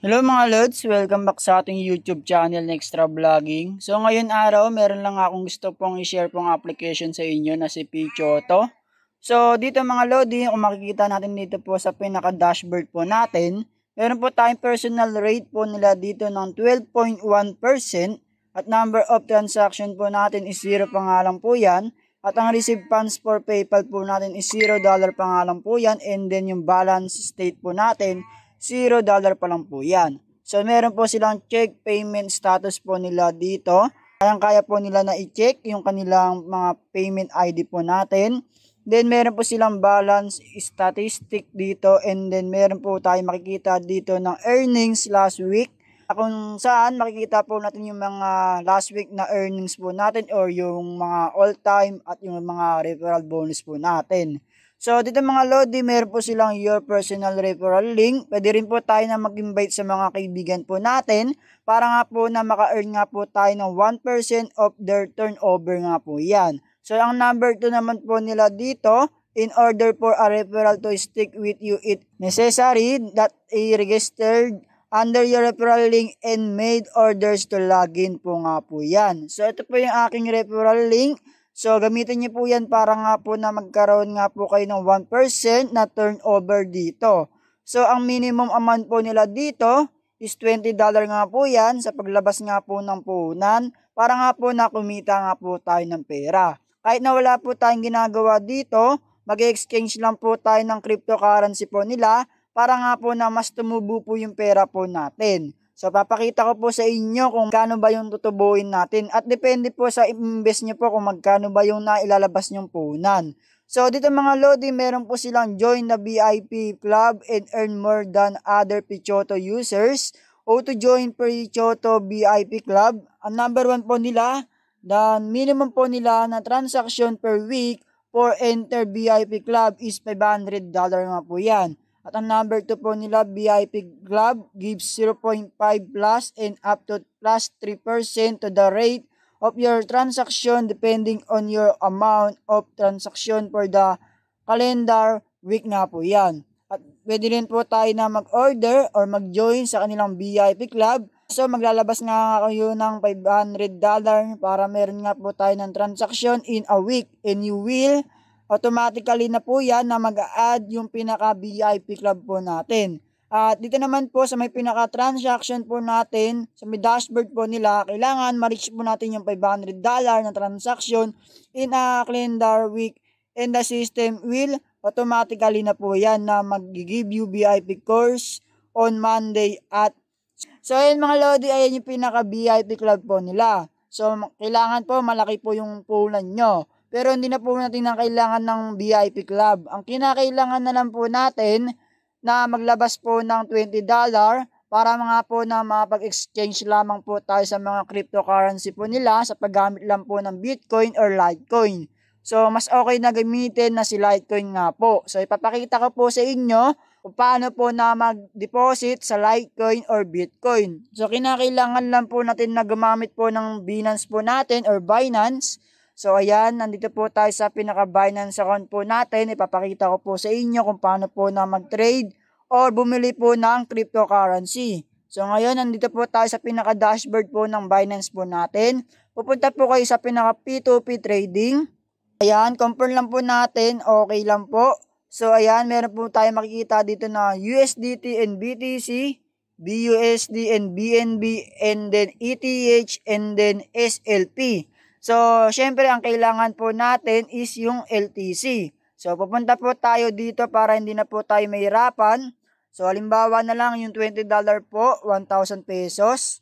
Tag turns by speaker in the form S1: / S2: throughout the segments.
S1: Hello mga Lods! Welcome back sa ating YouTube channel na Extra Vlogging. So ngayon araw, meron lang akong gusto pong i-share pong application sa inyo na si Pichoto. So dito mga Lodi, kung makikita natin dito po sa pinaka-dashboard po natin, meron po tayong personal rate po nila dito ng 12.1% at number of transaction po natin is 0 pa nga lang po yan. At ang received funds for PayPal po natin is $0 pa nga lang po yan, and then yung balance state po natin $0 pa lang po yan. So meron po silang check payment status po nila dito. Kaya po nila na i-check yung kanilang mga payment ID po natin. Then meron po silang balance statistic dito, and then meron po tayo makikita dito ng earnings last week. Kung saan makikita po natin yung mga last week na earnings po natin or yung mga all time at yung mga referral bonus po natin. So dito mga Lodi, meron po silang your personal referral link. Pwede rin po tayo na mag-invite sa mga kaibigan po natin para nga po na maka-earn nga po tayo ng 1% of their turnover nga po yan. So ang number 2 naman po nila dito, in order for a referral to stick with you, it necessary that a registered under your referral link and made orders to login po nga po yan. So ito po yung aking referral link. So gamitin niyo po yan para nga po na magkaroon nga po kayo ng 1% na turnover dito. So ang minimum amount po nila dito is $20 nga po yan sa paglabas nga po ng puhunan para nga po na kumita nga po tayo ng pera. Kahit na wala po tayong ginagawa dito, mag-exchange lang po tayo ng cryptocurrency po nila para nga po na mas tumubo po yung pera po natin. So papakita ko po sa inyo kung kano ba yung tutubuin natin at depende po sa invest nyo po kung magkano ba yung nailalabas nyong puhunan. So dito mga Lodi, meron po silang join the VIP club and earn more than other Pichoto users o to join Pichoto VIP club. Ang number 1 po nila, the minimum po nila na transaction per week for enter VIP club is $500 nga po yan. At ang number 2 po nila, VIP Club gives 0.5 plus and up to plus 3% to the rate of your transaction depending on your amount of transaction for the calendar week nga po yan. At pwede rin po tayo na mag-order or mag-join sa kanilang VIP Club. So maglalabas nga kayo ng $500 para meron nga po tayo ng transaction in a week, and you will automatically na po yan na mag-add yung pinaka-VIP club po natin. At dito naman po sa may pinaka-transaction po natin, sa may dashboard po nila, kailangan ma-reach po natin yung $500 na transaction in a calendar week, and the system will automatically na po yan na mag-give you VIP course on Monday at so ayun mga Lodi, ayan yung pinaka-VIP club po nila. So kailangan po malaki po yung puhunan nyo. Pero hindi na po natin na kailangan ng VIP club. Ang kinakailangan na lang po natin na maglabas po ng $20 para mga po na mapag-exchange lamang po tayo sa mga cryptocurrency po nila sa paggamit lang po ng Bitcoin or Litecoin. So mas okay na gamitin na si Litecoin nga po. So ipapakita ko po sa inyo kung paano po na mag-deposit sa Litecoin or Bitcoin. So kinakailangan lang po natin na gumamit po ng Binance po natin or Binance. So ayan, nandito po tayo sa pinaka-Binance account po natin. Ipapakita ko po sa inyo kung paano po na mag-trade or bumili po ng cryptocurrency. So ngayon, nandito po tayo sa pinaka-dashboard po ng Binance po natin. Pupunta po kayo sa pinaka-P2P trading. Ayan, confirm lang po natin. Okay lang po. So ayan, meron po tayo makikita dito na USDT and BTC, BUSD and BNB, and then ETH, and then SLP. So, syempre, ang kailangan po natin is yung LTC. So, pupunta po tayo dito para hindi na po tayo mahirapan. So, halimbawa na lang yung $20 po, 1,000 pesos.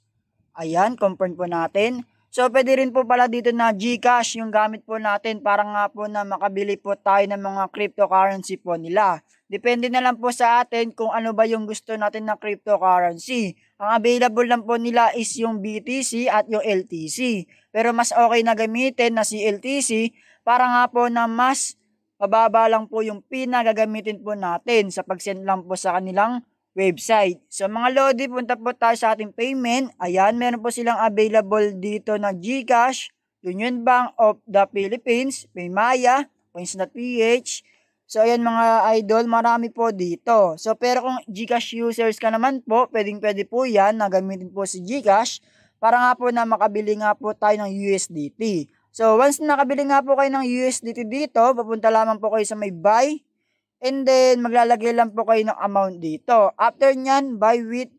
S1: Ayan, confirm po natin. So, pwede rin po pala dito na GCash yung gamit po natin para nga po na makabili po tayo ng mga cryptocurrency po nila. Depende na lang po sa atin kung ano ba yung gusto natin na cryptocurrency. Ang available lang po nila is yung BTC at yung LTC. Pero mas okay na gamitin na si LTC para nga po na mas mababa lang po yung pinagagamitin po natin sa pag-send lang po sa kanilang website. So mga Lodi, punta po tayo sa ating payment. Ayan, meron po silang available dito na GCash, Union Bank of the Philippines, Paymaya, Coins.ph. So ayan mga idol, marami po dito. So pero kung GCash users ka naman po, pwede po yan na gamitin po si GCash para nga po na makabili nga po tayo ng USDT. So once na nakabili nga po kayo ng USDT dito, papunta lamang po kayo sa may buy. And then maglalagay lang po kayo ng amount dito. After nyan, buy with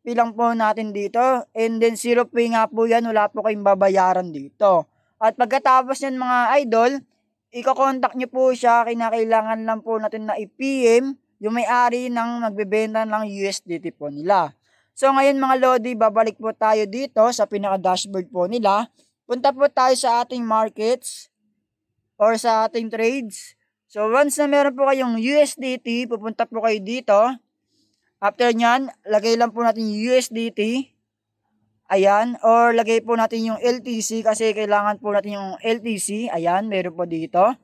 S1: fee lang po natin dito. And then 0 fee nga po yan, wala po kayong babayaran dito. At pagkatapos yan mga idol, iko-contact nyo po siya, kinakailangan lang po natin na i-PM yung may-ari ng nagbebenta ng USDT po nila. So ngayon mga Lodi, babalik po tayo dito sa pinaka-dashboard po nila. Punta po tayo sa ating markets or sa ating trades. So once na meron po kayong USDT, pupunta po kayo dito. After nyan, lagay lang po natin yung USDT. Ayan, or lagay po natin yung LTC kasi kailangan po natin yung LTC. Ayan, meron po dito.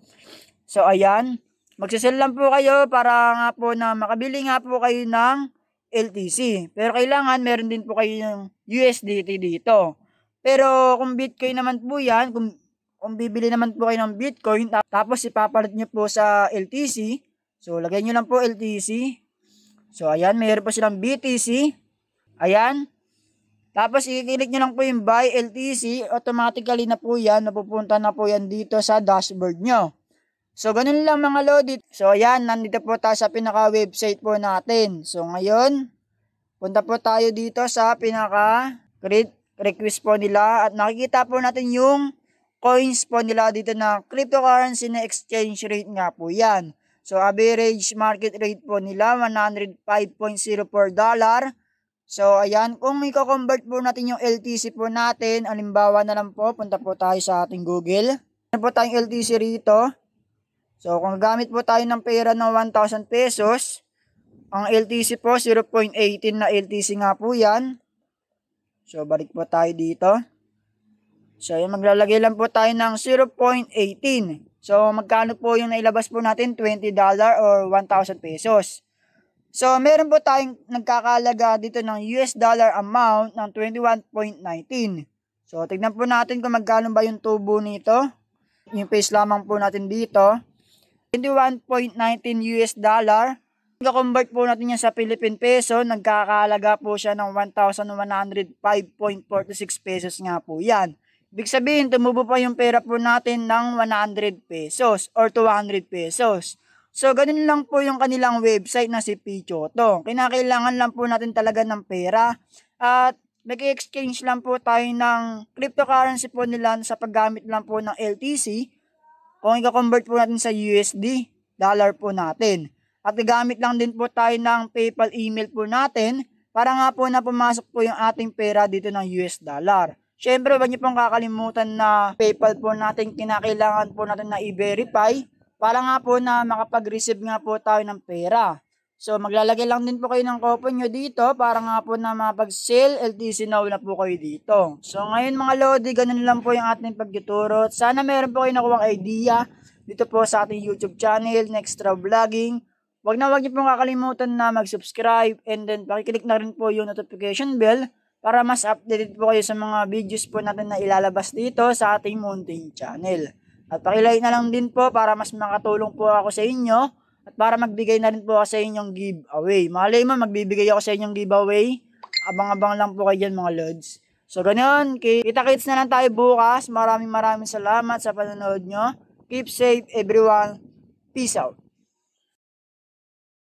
S1: So ayan, magsisell lang po kayo para nga po na makabili nga po kayo ng LTC. Pero kailangan meron din po kayo yung USDT dito. Pero kung Bitcoin naman po yan, kung bibili naman po kayo ng Bitcoin, tapos ipapalit nyo po sa LTC. So lagay nyo lang po LTC. So ayan, meron po silang BTC. Ayan. Tapos i-click nyo lang po yung buy LTC, automatically na po yan, napupunta na po yan dito sa dashboard nyo. So ganun lang mga Lodi. So ayan, nandito po tayo sa pinaka-website po natin. So ngayon, punta po tayo dito sa pinaka-request po nila at nakikita po natin yung coins po nila dito na cryptocurrency na exchange rate nga po yan. So average market rate po nila 105.04 dollar. So, ayan, kung i-convert po natin yung LTC po natin, halimbawa na lang po, punta po tayo sa ating Google. Ano po tayong LTC rito? So, kung gamit po tayo ng pera ng 1,000 pesos, ang LTC po, 0.18 na LTC nga po yan. So, balik po tayo dito. So, ayan, maglalagay lang po tayo ng 0.18. So, magkano po yung nailabas po natin? $20 or 1,000 pesos. So, meron po tayong nagkakalaga dito ng US dollar amount ng 21.19. So, tignan po natin kung magkano ba yung tubo nito. Yung paste lamang po natin dito. 21.19 US dollar. I-convert po natin yan sa Philippine peso. Nagkakalaga po siya ng 1,105.46 pesos nga po yan. Ibig sabihin, tumubo pa yung pera po natin ng 100 pesos or 200 pesos. So, ganun lang po yung kanilang website na si Pichoto. Kinakailangan lang po natin talaga ng pera. At nag-exchange lang po tayo ng cryptocurrency po nila sa paggamit lang po ng LTC. Kung i-convert po natin sa USD, dollar po natin. At gamit lang din po tayo ng PayPal email po natin para nga po na pumasok po yung ating pera dito ng US dollar. Siyempre, wag niyo pong kakalimutan na PayPal po natin, kinakailangan po natin na i-verify para nga po na makapag-receive nga po tayo ng pera. So maglalagay lang din po kayo ng coupon nyo dito para nga po na mapag-sale LTC now na po kayo dito. So ngayon mga Lodi, ganun lang po yung ating pagtuturo. Sana meron po kayo nakuwang idea dito po sa ating YouTube channel, Nextra Vlogging. Wag niyo pong kakalimutan na mag-subscribe and then pakiclick na rin po yung notification bell para mas updated po kayo sa mga videos po natin na ilalabas dito sa ating munting channel. At pakilike na lang din po para mas makatulong po ako sa inyo at para magbigay na rin po ako sa inyong giveaway. Malay mo, magbibigay ako sa inyong giveaway. Abang-abang lang po kayo dyan mga Lods. So ganoon, kita-kits na lang tayo bukas. Maraming salamat sa panonood nyo. Keep safe everyone. Peace out.